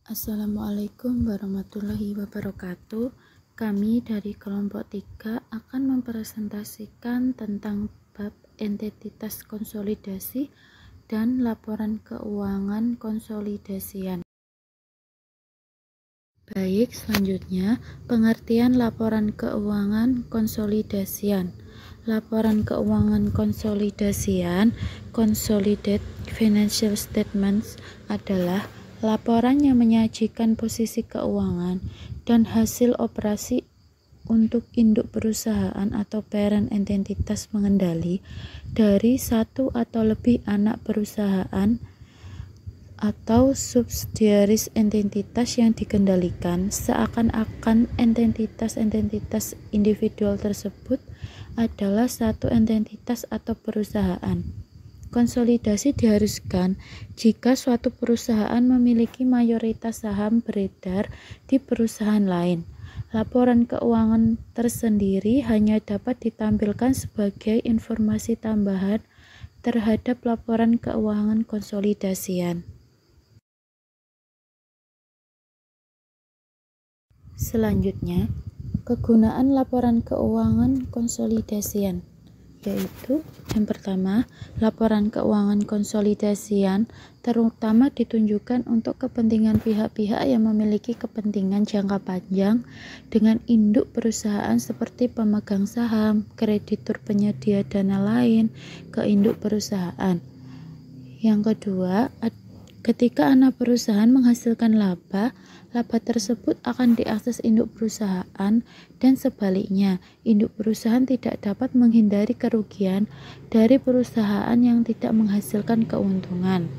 Assalamualaikum warahmatullahi wabarakatuh. Kami dari kelompok 3 akan mempresentasikan tentang bab entitas konsolidasi dan laporan keuangan konsolidasian. Baik, selanjutnya pengertian laporan keuangan konsolidasian. Laporan keuangan konsolidasian, Consolidated Financial Statements, adalah laporan yang menyajikan posisi keuangan dan hasil operasi untuk induk perusahaan atau parent entitas pengendali dari satu atau lebih anak perusahaan atau subsidiaris entitas yang dikendalikan, seakan-akan entitas-entitas individual tersebut adalah satu entitas atau perusahaan. Konsolidasi diharuskan jika suatu perusahaan memiliki mayoritas saham beredar di perusahaan lain. Laporan keuangan tersendiri hanya dapat ditampilkan sebagai informasi tambahan terhadap laporan keuangan konsolidasian. Selanjutnya, kegunaan laporan keuangan konsolidasian, yaitu yang pertama, laporan keuangan konsolidasian terutama ditunjukkan untuk kepentingan pihak-pihak yang memiliki kepentingan jangka panjang dengan induk perusahaan seperti pemegang saham, kreditur penyedia dana lain ke induk perusahaan. Yang kedua, ketika anak perusahaan menghasilkan laba tersebut akan diakses induk perusahaan dan sebaliknya, induk perusahaan tidak dapat menghindari kerugian dari perusahaan yang tidak menghasilkan keuntungan.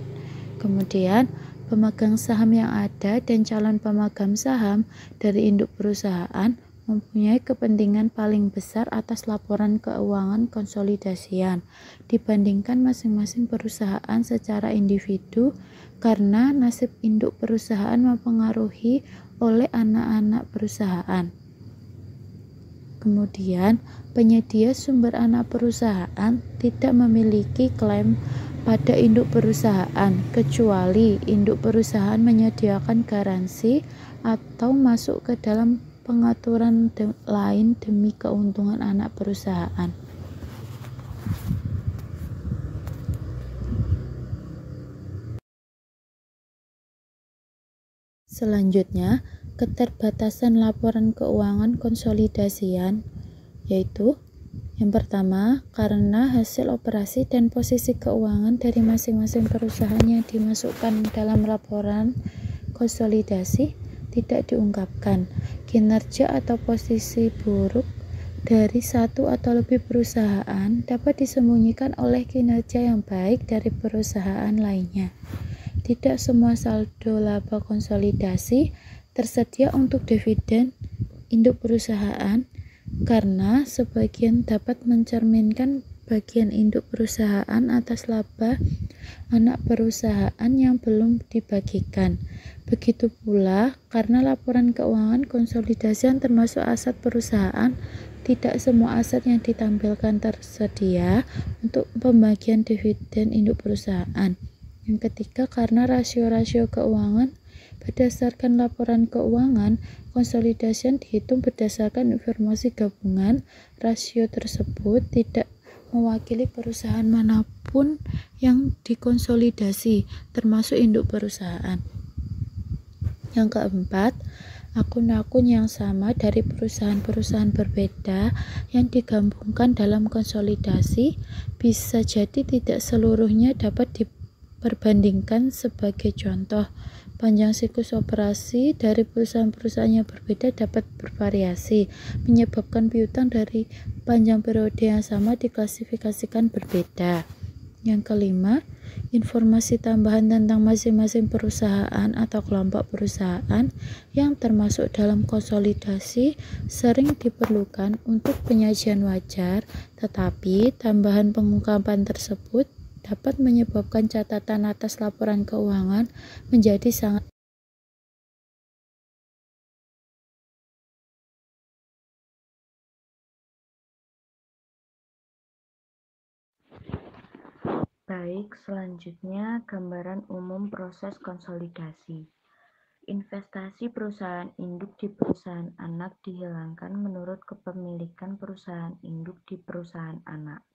Kemudian, pemegang saham yang ada dan calon pemegang saham dari induk perusahaan mempunyai kepentingan paling besar atas laporan keuangan konsolidasian dibandingkan masing-masing perusahaan secara individu, karena nasib induk perusahaan mempengaruhi oleh anak-anak perusahaan. Kemudian, penyedia sumber anak perusahaan tidak memiliki klaim pada induk perusahaan kecuali induk perusahaan menyediakan garansi atau masuk ke dalam pengaturan lain demi keuntungan anak perusahaan. Selanjutnya, keterbatasan laporan keuangan konsolidasian, yaitu yang pertama, karena hasil operasi dan posisi keuangan dari masing-masing perusahaan yang dimasukkan dalam laporan konsolidasi tidak diungkapkan. Kinerja atau posisi buruk dari satu atau lebih perusahaan dapat disembunyikan oleh kinerja yang baik dari perusahaan lainnya. Tidak semua saldo laba konsolidasi tersedia untuk dividen induk perusahaan, karena sebagian dapat mencerminkan bagian induk perusahaan atas laba anak perusahaan yang belum dibagikan. Begitu pula karena laporan keuangan konsolidasian termasuk aset perusahaan, tidak semua aset yang ditampilkan tersedia untuk pembagian dividen induk perusahaan. Yang ketiga, karena rasio-rasio keuangan berdasarkan laporan keuangan konsolidasian dihitung berdasarkan informasi gabungan, rasio tersebut tidak mewakili perusahaan manapun yang dikonsolidasi, termasuk induk perusahaan. Yang keempat, akun-akun yang sama dari perusahaan-perusahaan berbeda yang digabungkan dalam konsolidasi bisa jadi tidak seluruhnya dapat diperbandingkan. Sebagai contoh, panjang siklus operasi dari perusahaan-perusahaan yang berbeda dapat bervariasi, menyebabkan piutang dari panjang periode yang sama diklasifikasikan berbeda. Yang kelima, informasi tambahan tentang masing-masing perusahaan atau kelompok perusahaan yang termasuk dalam konsolidasi sering diperlukan untuk penyajian wajar, tetapi tambahan pengungkapan tersebut dapat menyebabkan catatan atas laporan keuangan menjadi sangat baik. Selanjutnya, gambaran umum proses konsolidasi. investasi perusahaan induk di perusahaan anak dihilangkan menurut kepemilikan perusahaan induk di perusahaan anak.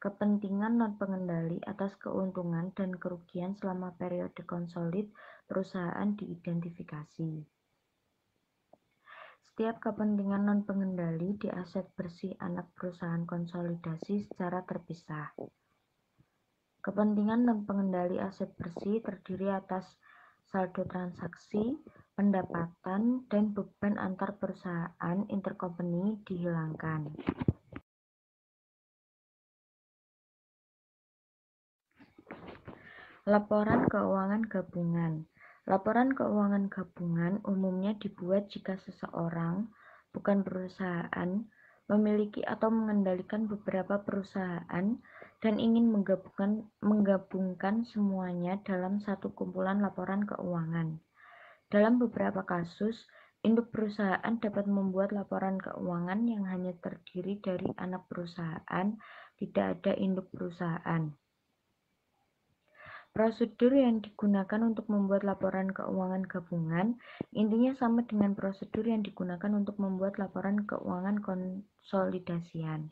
Kepentingan non-pengendali atas keuntungan dan kerugian selama periode konsolid perusahaan diidentifikasi. Setiap kepentingan non-pengendali di aset bersih anak perusahaan konsolidasi secara terpisah. Kepentingan non-pengendali aset bersih terdiri atas saldo transaksi, pendapatan, dan beban antar perusahaan intercompany dihilangkan. Laporan keuangan gabungan. Laporan keuangan gabungan umumnya dibuat jika seseorang, bukan perusahaan, memiliki atau mengendalikan beberapa perusahaan dan ingin menggabungkan semuanya dalam satu kumpulan laporan keuangan. Dalam beberapa kasus, induk perusahaan dapat membuat laporan keuangan yang hanya terdiri dari anak perusahaan, tidak ada induk perusahaan. Prosedur yang digunakan untuk membuat laporan keuangan gabungan intinya sama dengan prosedur yang digunakan untuk membuat laporan keuangan konsolidasian.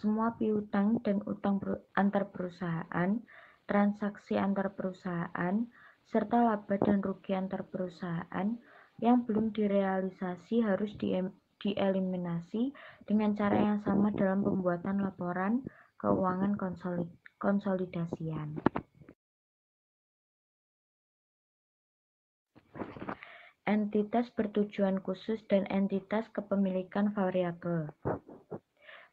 Semua piutang dan utang antar perusahaan, transaksi antar perusahaan, serta laba dan rugi antar perusahaan yang belum direalisasi harus dieliminasi dengan cara yang sama dalam pembuatan laporan keuangan konsolidasian. Entitas bertujuan khusus dan entitas kepemilikan variabel.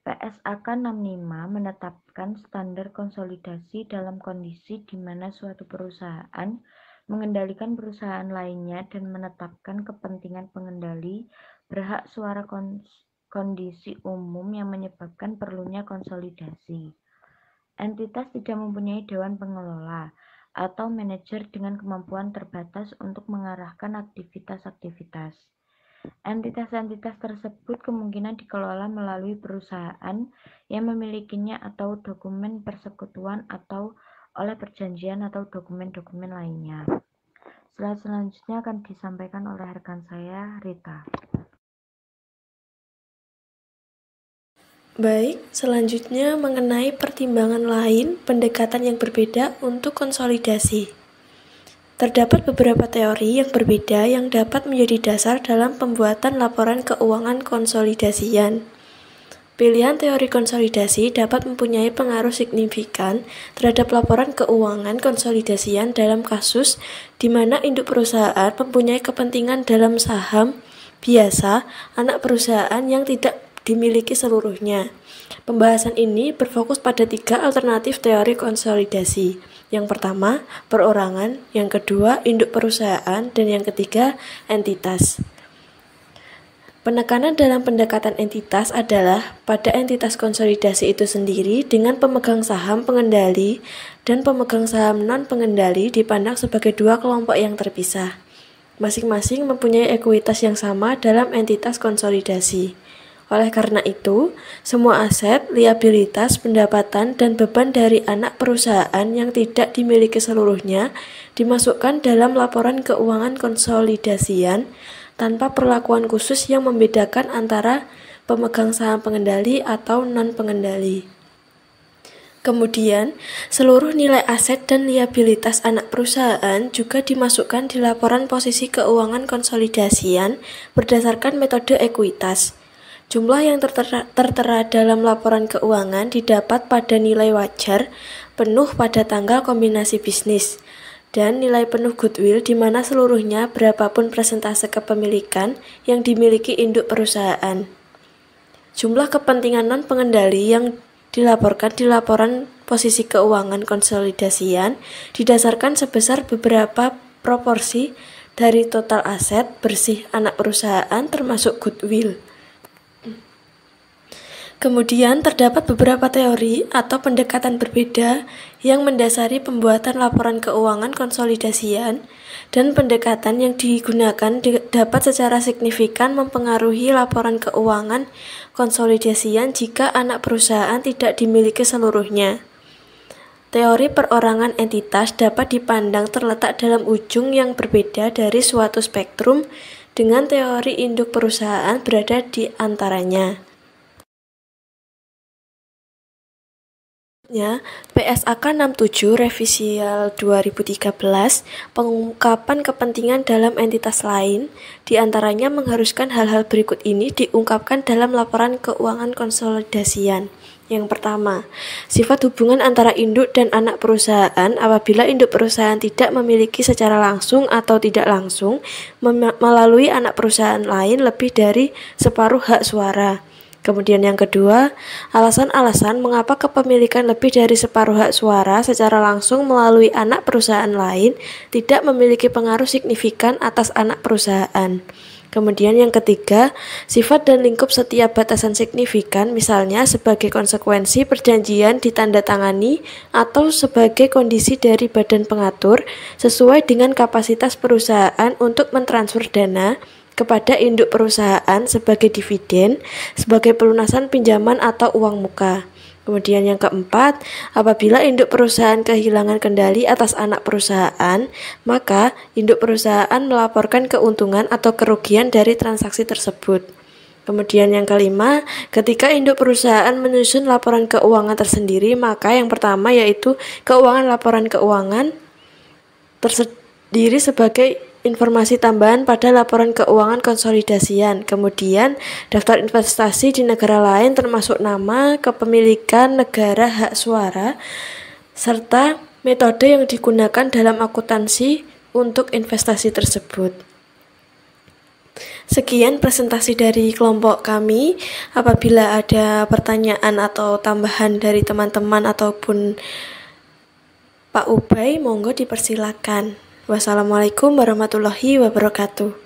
PSAK 65 menetapkan standar konsolidasi dalam kondisi di mana suatu perusahaan mengendalikan perusahaan lainnya dan menetapkan kepentingan pengendali berhak suara kondisi umum yang menyebabkan perlunya konsolidasi. Entitas tidak mempunyai dewan pengelola atau manajer dengan kemampuan terbatas untuk mengarahkan aktivitas-aktivitas. Entitas-entitas tersebut kemungkinan dikelola melalui perusahaan yang memilikinya atau dokumen persekutuan atau oleh perjanjian atau dokumen-dokumen lainnya. Slide selanjutnya akan disampaikan oleh rekan saya, Rita. Baik, selanjutnya mengenai pertimbangan lain, pendekatan yang berbeda untuk konsolidasi. Terdapat beberapa teori yang berbeda yang dapat menjadi dasar dalam pembuatan laporan keuangan konsolidasian. Pilihan teori konsolidasi dapat mempunyai pengaruh signifikan terhadap laporan keuangan konsolidasian dalam kasus di mana induk perusahaan mempunyai kepentingan dalam saham biasa anak perusahaan yang tidak dimiliki seluruhnya. Pembahasan ini berfokus pada 3 alternatif teori konsolidasi. Yang pertama, perorangan, yang kedua, induk perusahaan, dan yang ketiga, entitas. Penekanan dalam pendekatan entitas adalah pada entitas konsolidasi itu sendiri dengan pemegang saham pengendali dan pemegang saham non-pengendali dipandang sebagai 2 kelompok yang terpisah. Masing-masing mempunyai ekuitas yang sama dalam entitas konsolidasi. Oleh karena itu, semua aset, liabilitas, pendapatan, dan beban dari anak perusahaan yang tidak dimiliki seluruhnya dimasukkan dalam laporan keuangan konsolidasian tanpa perlakuan khusus yang membedakan antara pemegang saham pengendali atau non-pengendali. Kemudian, seluruh nilai aset dan liabilitas anak perusahaan juga dimasukkan di laporan posisi keuangan konsolidasian berdasarkan metode ekuitas. Jumlah yang tertera dalam laporan keuangan didapat pada nilai wajar penuh pada tanggal kombinasi bisnis dan nilai penuh goodwill di mana seluruhnya berapapun persentase kepemilikan yang dimiliki induk perusahaan. Jumlah kepentingan non-pengendali yang dilaporkan di laporan posisi keuangan konsolidasian didasarkan sebesar beberapa proporsi dari total aset bersih anak perusahaan termasuk goodwill. Kemudian terdapat beberapa teori atau pendekatan berbeda yang mendasari pembuatan laporan keuangan konsolidasian dan pendekatan yang digunakan dapat secara signifikan mempengaruhi laporan keuangan konsolidasian jika anak perusahaan tidak dimiliki seluruhnya. Teori perorangan entitas dapat dipandang terletak dalam ujung yang berbeda dari suatu spektrum, dengan teori induk perusahaan berada di antaranya. PSAK 67 Revisial 2013 pengungkapan kepentingan dalam entitas lain, diantaranya mengharuskan hal-hal berikut ini diungkapkan dalam laporan keuangan konsolidasian. Yang pertama, sifat hubungan antara induk dan anak perusahaan apabila induk perusahaan tidak memiliki secara langsung atau tidak langsung melalui anak perusahaan lain lebih dari separuh hak suara. Kemudian yang kedua, alasan-alasan mengapa kepemilikan lebih dari separuh hak suara secara langsung melalui anak perusahaan lain tidak memiliki pengaruh signifikan atas anak perusahaan. Kemudian yang ketiga, sifat dan lingkup setiap batasan signifikan, misalnya sebagai konsekuensi perjanjian ditandatangani atau sebagai kondisi dari badan pengatur sesuai dengan kapasitas perusahaan untuk mentransfer dana kepada induk perusahaan sebagai dividen, sebagai pelunasan pinjaman atau uang muka. Kemudian yang keempat, apabila induk perusahaan kehilangan kendali atas anak perusahaan, maka induk perusahaan melaporkan keuntungan atau kerugian dari transaksi tersebut. Kemudian yang kelima, ketika induk perusahaan menyusun laporan keuangan tersendiri, maka yang pertama yaitu keuangan laporan keuangan terdiri sebagai informasi tambahan pada laporan keuangan konsolidasian. Kemudian, daftar investasi di negara lain termasuk nama, kepemilikan negara, hak suara, serta metode yang digunakan dalam akuntansi untuk investasi tersebut. Sekian presentasi dari kelompok kami. Apabila ada pertanyaan atau tambahan dari teman-teman ataupun Pak Ubay, monggo dipersilakan. Wassalamualaikum warahmatullahi wabarakatuh.